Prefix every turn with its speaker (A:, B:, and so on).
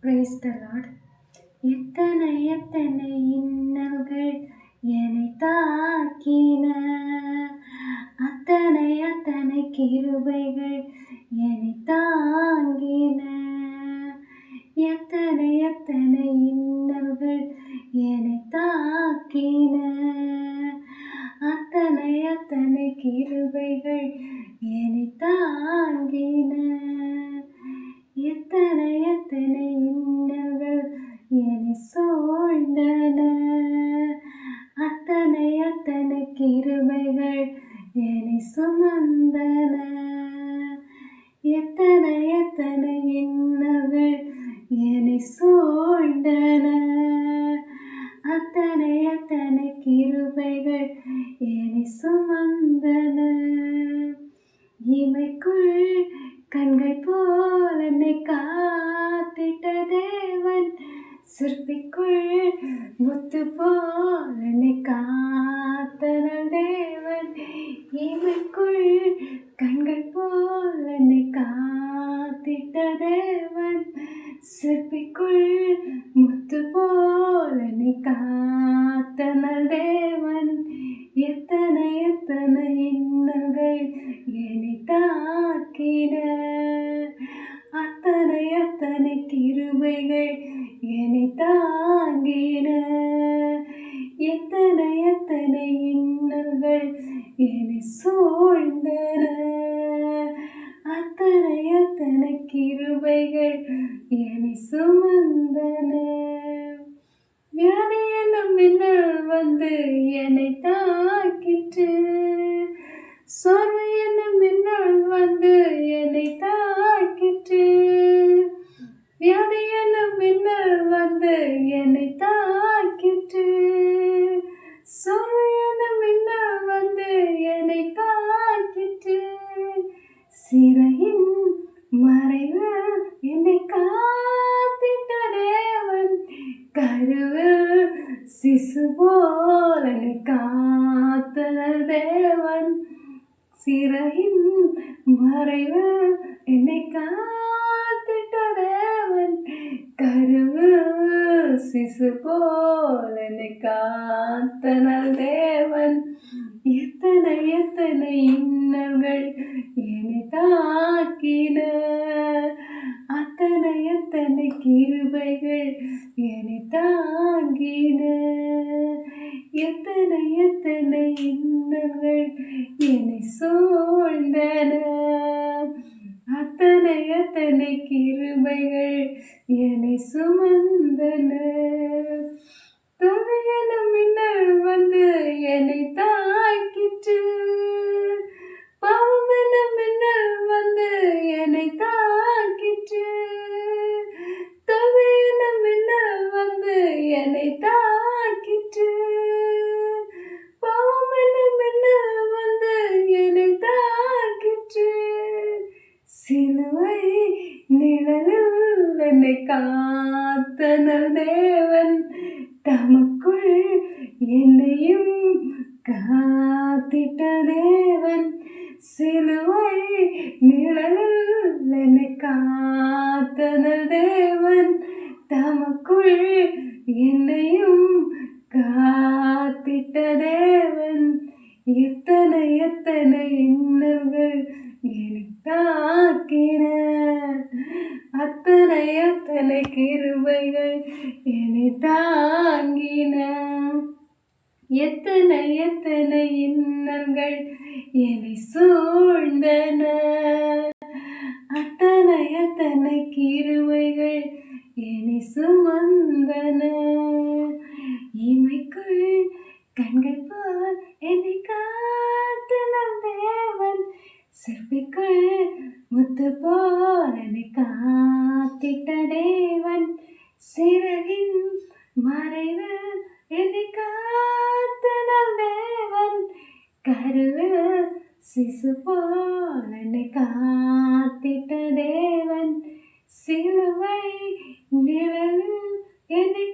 A: Praise the Lord. எத்தனை எத்தனை இன்னல்கள் என்னை தாக்கின, அத்தனை அத்தனை கிருபைகள் என்னை தாங்கின. எத்தனை எத்தனை இன்னல்கள் என்னை தாக்கின, அத்தனை அத்தனை கிருபைகள் என்னை தாங்கின. எத்தனை எத்தனை இன்னல்கள் என்னை சூழ்ந்தன, அத்தனை அத்தனை கிருபைகள் என்னை சுமந்தன. எத்தனை எத்தனை இன்னல்கள் என்னை சூழ்ந்தன, அத்தனை அத்தனை கிருபைகள் என்னை சுமந்தன. இமைக்குள் கண்கள் போல் என்னை காத்திட்ட தேவன், சிற்பிக்குள் முத்து போல் என்னை காத்தனல் தேவன். இமைக்குள் கண்கள் போல் என்னை காத்திட்ட தேவன், சிற்பிக்குள் முத்து போல் என்னை காத்தனல் தேவன். எத்தனை எத்தனை இன்னல்கள் என்னை தாக்கின, அத்தனை அத்தனை கிருபைகள் என்னை தாங்கின. எத்தனை எத்தனை இன்னல்கள் என்னை சூழ்ந்தன, அத்தனை அத்தனை கிருபைகள் என்னை சுமந்தன. வியாதி என்னும் மின்னல் வந்து என்னை தாக்கிற்று, சோர்வு என்னும் மின்னல் வந்து என்னை தாக்கிற்று. வியாதி என்னும் மின்னல் வந்து என்னை தாக்கிற்று, சோர்வு என்னும் மின்னல் வந்து என்னை தாக்கிற்று. சிறையின் மறைவு என்னை காத்திட்ட தேவன், கருவில் சிசு போல் என்னை காத்தனல் தேவன். சிறையின் மறைவு என்னை காத்திட்ட தேவன், கருவில் சிசு போல் என்னை காத்தனல் தேவன். எத்தனை எத்தனை இன்னல்கள் என்னை தாக்கின, அத்தனை எத்தனை கிருபைகள் என்னை தாங்கின. எத்தனை எத்தனை இன்னல்கள் என்னை சூழ்ந்தன, அத்தனை அத்தனை கிருபைகள் என்னை சுமந்தன. தோல்வி எனும் மின்னல் வந்து என்னை தாக்கிற்று, பாவம் எனும் மின்னல் வந்து என்னை தாக்கிற்று. தோல்வி எனும் மின்னல் வந்து என்னை தாக்கிற்று, பாவம் எனும் மின்னல் வந்து என்னை தாக்கிற்று. சிலுவை நிழலில் என்னை காத்தனல் தேவன், தமக்குள் என்னையும் காத்திட்ட தேவன். சிலுவை நிழலில் என்னை காத்தனல் தேவன், தமக்குள் என்னையும் காத்திட்ட தேவன். எத்தனை எத்தனை இன்னல்கள் என்னை தாக்கின, அத்தனை அத்தனை கிருபைகள் என்னை தாங்கின. எத்தனை எத்தனை இன்னல்கள் என்னை சூழ்ந்தன, அத்தனை அத்தனை கிருபைகள் என்னை சுமந்தன. இமைக்குள் கண்கள் போல் என்னை காத்தனல் தேவன், சிற்பிக்குள் முத்து போல் என்னை காத்திட்ட தேவன். சிறகின் மறைவில் என்னை காத்தனல் தேவன், கருவில் சிசு போல் என்னை காத்திட்ட தேவன். சிலுவை நிழலில் என்னை